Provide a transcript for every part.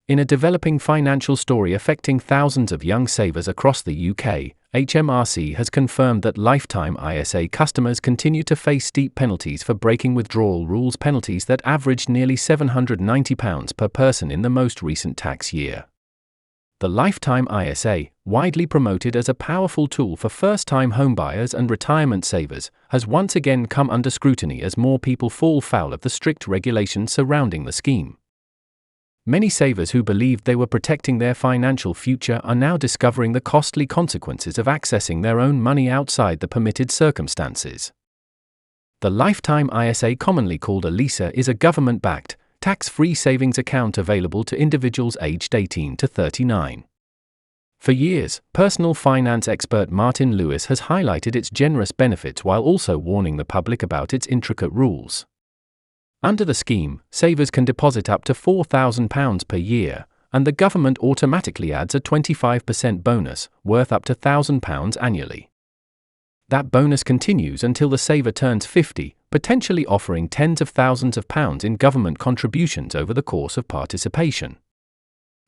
In a developing financial story affecting thousands of young savers across the UK, HMRC has confirmed that lifetime ISA customers continue to face steep penalties for breaking withdrawal rules, penalties that averaged nearly £790 per person in the most recent tax year. The lifetime ISA, widely promoted as a powerful tool for first-time homebuyers and retirement savers, has once again come under scrutiny as more people fall foul of the strict regulations surrounding the scheme. Many savers who believed they were protecting their financial future are now discovering the costly consequences of accessing their own money outside the permitted circumstances. The Lifetime ISA, commonly called a LISA, is a government-backed, tax-free savings account available to individuals aged 18 to 39. For years, personal finance expert Martin Lewis has highlighted its generous benefits while also warning the public about its intricate rules. Under the scheme, savers can deposit up to £4,000 per year, and the government automatically adds a 25% bonus, worth up to £1,000 annually. That bonus continues until the saver turns 50, potentially offering tens of thousands of pounds in government contributions over the course of participation.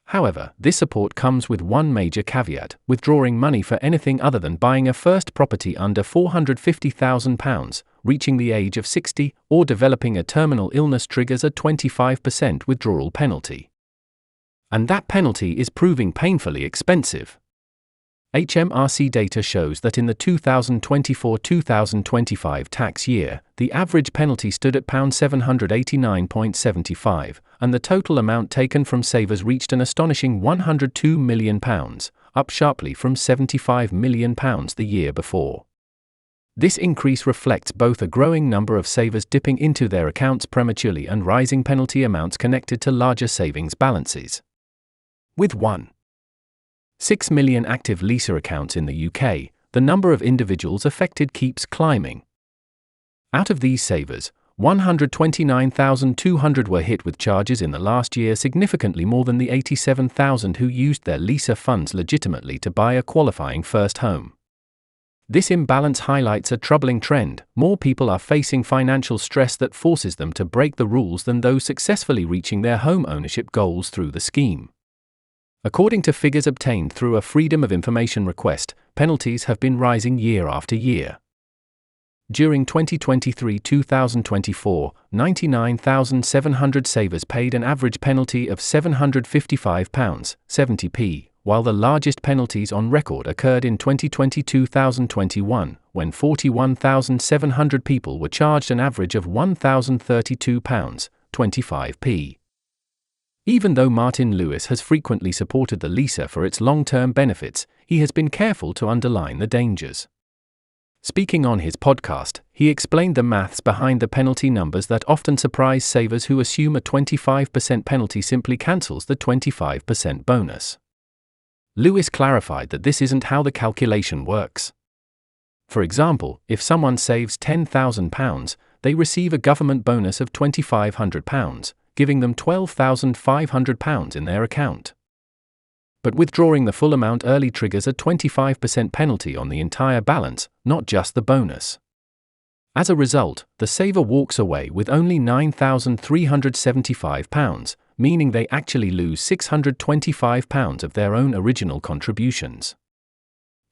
However, this support comes with one major caveat: withdrawing money for anything other than buying a first property under £450,000, reaching the age of 60, or developing a terminal illness triggers a 25% withdrawal penalty. And that penalty is proving painfully expensive. HMRC data shows that in the 2024-2025 tax year, the average penalty stood at £789.75, and the total amount taken from savers reached an astonishing £102 million, up sharply from £75 million the year before. This increase reflects both a growing number of savers dipping into their accounts prematurely and rising penalty amounts connected to larger savings balances. With 1.6 million active LISA accounts in the UK, the number of individuals affected keeps climbing. Out of these savers, 129,200 were hit with charges in the last year, significantly more than the 87,000 who used their LISA funds legitimately to buy a qualifying first home. This imbalance highlights a troubling trend: more people are facing financial stress that forces them to break the rules than those successfully reaching their home ownership goals through the scheme. According to figures obtained through a Freedom of Information request, penalties have been rising year after year. During 2023-2024, 99,700 savers paid an average penalty of £755.70, while the largest penalties on record occurred in 2020-2021, when 41,700 people were charged an average of £1,032.25. Even though Martin Lewis has frequently supported the LISA for its long-term benefits, he has been careful to underline the dangers. Speaking on his podcast, he explained the maths behind the penalty numbers that often surprise savers who assume a 25% penalty simply cancels the 25% bonus. Lewis clarified that this isn't how the calculation works. For example, if someone saves £10,000, they receive a government bonus of £2,500, giving them £12,500 in their account. But withdrawing the full amount early triggers a 25% penalty on the entire balance, not just the bonus. As a result, the saver walks away with only £9,375, meaning they actually lose £625 of their own original contributions.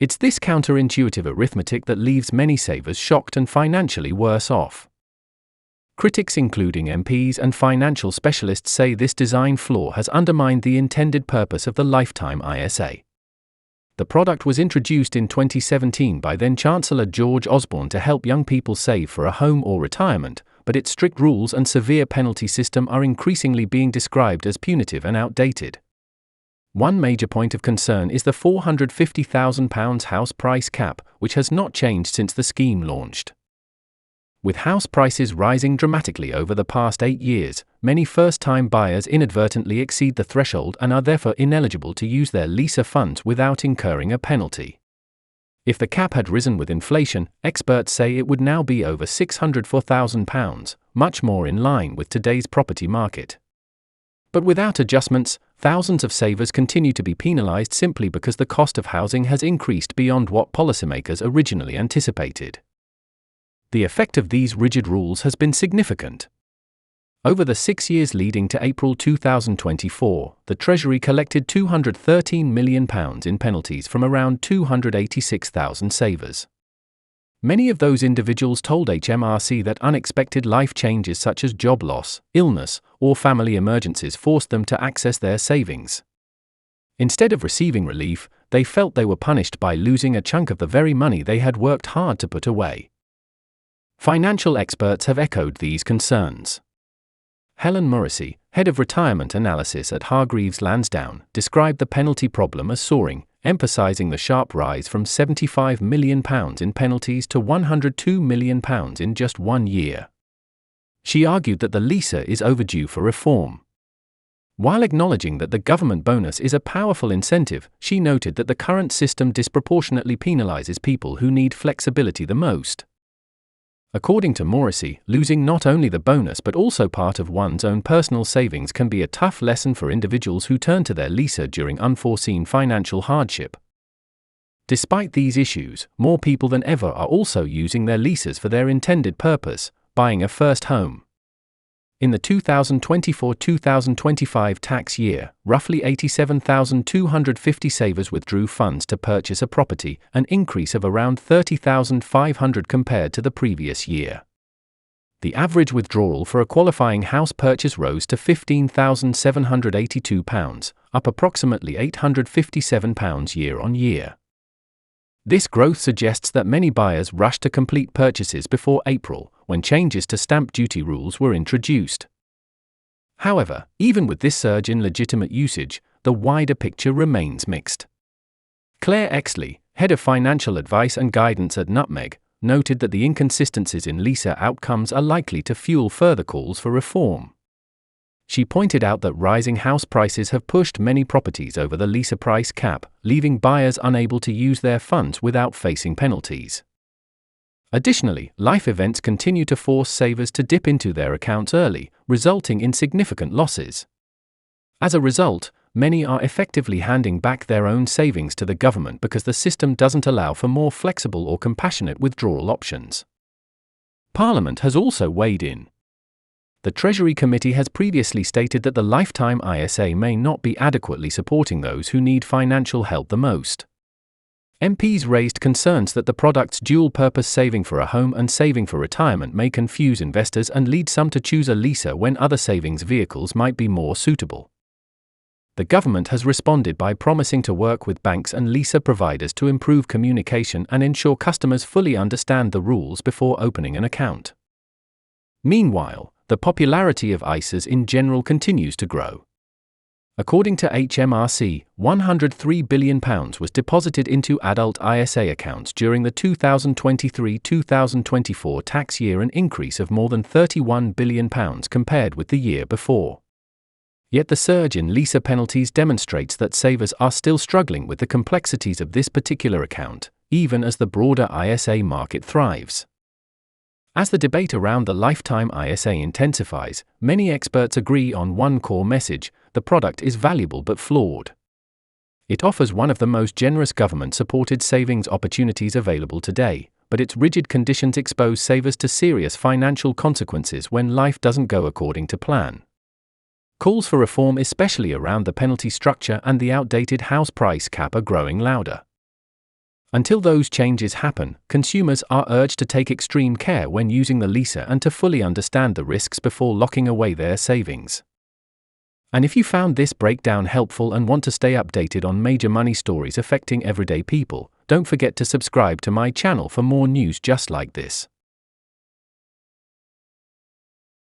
It's this counterintuitive arithmetic that leaves many savers shocked and financially worse off. Critics, including MPs and financial specialists, say this design flaw has undermined the intended purpose of the Lifetime ISA. The product was introduced in 2017 by then-Chancellor George Osborne to help young people save for a home or retirement, but its strict rules and severe penalty system are increasingly being described as punitive and outdated. One major point of concern is the £450,000 house price cap, which has not changed since the scheme launched. With house prices rising dramatically over the past 8 years, many first-time buyers inadvertently exceed the threshold and are therefore ineligible to use their LISA funds without incurring a penalty. If the cap had risen with inflation, experts say it would now be over £604,000, much more in line with today's property market. But without adjustments, thousands of savers continue to be penalised simply because the cost of housing has increased beyond what policymakers originally anticipated. The effect of these rigid rules has been significant. Over the 6 years leading to April 2024, the Treasury collected £213 million in penalties from around 286,000 savers. Many of those individuals told HMRC that unexpected life changes such as job loss, illness, or family emergencies forced them to access their savings. Instead of receiving relief, they felt they were punished by losing a chunk of the very money they had worked hard to put away. Financial experts have echoed these concerns. Helen Morrissey, head of retirement analysis at Hargreaves Lansdown, described the penalty problem as soaring, emphasizing the sharp rise from £75 million in penalties to £102 million in just 1 year. She argued that the LISA is overdue for reform. While acknowledging that the government bonus is a powerful incentive, she noted that the current system disproportionately penalizes people who need flexibility the most. According to Morrissey, losing not only the bonus but also part of one's own personal savings can be a tough lesson for individuals who turn to their LISA during unforeseen financial hardship. Despite these issues, more people than ever are also using their LISAs for their intended purpose, buying a first home. In the 2024-2025 tax year, roughly 87,250 savers withdrew funds to purchase a property, an increase of around 30,500 compared to the previous year. The average withdrawal for a qualifying house purchase rose to £15,782, up approximately £857 year on year. This growth suggests that many buyers rushed to complete purchases before April, when changes to stamp duty rules were introduced. However, even with this surge in legitimate usage, the wider picture remains mixed. Claire Exley, head of financial advice and guidance at Nutmeg, noted that the inconsistencies in LISA outcomes are likely to fuel further calls for reform. She pointed out that rising house prices have pushed many properties over the LISA price cap, leaving buyers unable to use their funds without facing penalties. Additionally, life events continue to force savers to dip into their accounts early, resulting in significant losses. As a result, many are effectively handing back their own savings to the government because the system doesn't allow for more flexible or compassionate withdrawal options. Parliament has also weighed in. The Treasury Committee has previously stated that the lifetime ISA may not be adequately supporting those who need financial help the most. MPs raised concerns that the product's dual-purpose saving for a home and saving for retirement may confuse investors and lead some to choose a LISA when other savings vehicles might be more suitable. The government has responded by promising to work with banks and LISA providers to improve communication and ensure customers fully understand the rules before opening an account. Meanwhile, the popularity of ISAs in general continues to grow. According to HMRC, £103 billion was deposited into adult ISA accounts during the 2023-2024 tax year, an increase of more than £31 billion compared with the year before. Yet the surge in LISA penalties demonstrates that savers are still struggling with the complexities of this particular account, even as the broader ISA market thrives. As the debate around the lifetime ISA intensifies, many experts agree on one core message: the product is valuable but flawed. It offers one of the most generous government-supported savings opportunities available today, but its rigid conditions expose savers to serious financial consequences when life doesn't go according to plan. Calls for reform, especially around the penalty structure and the outdated house price cap, are growing louder. Until those changes happen, consumers are urged to take extreme care when using the LISA and to fully understand the risks before locking away their savings. And if you found this breakdown helpful and want to stay updated on major money stories affecting everyday people, don't forget to subscribe to my channel for more news just like this.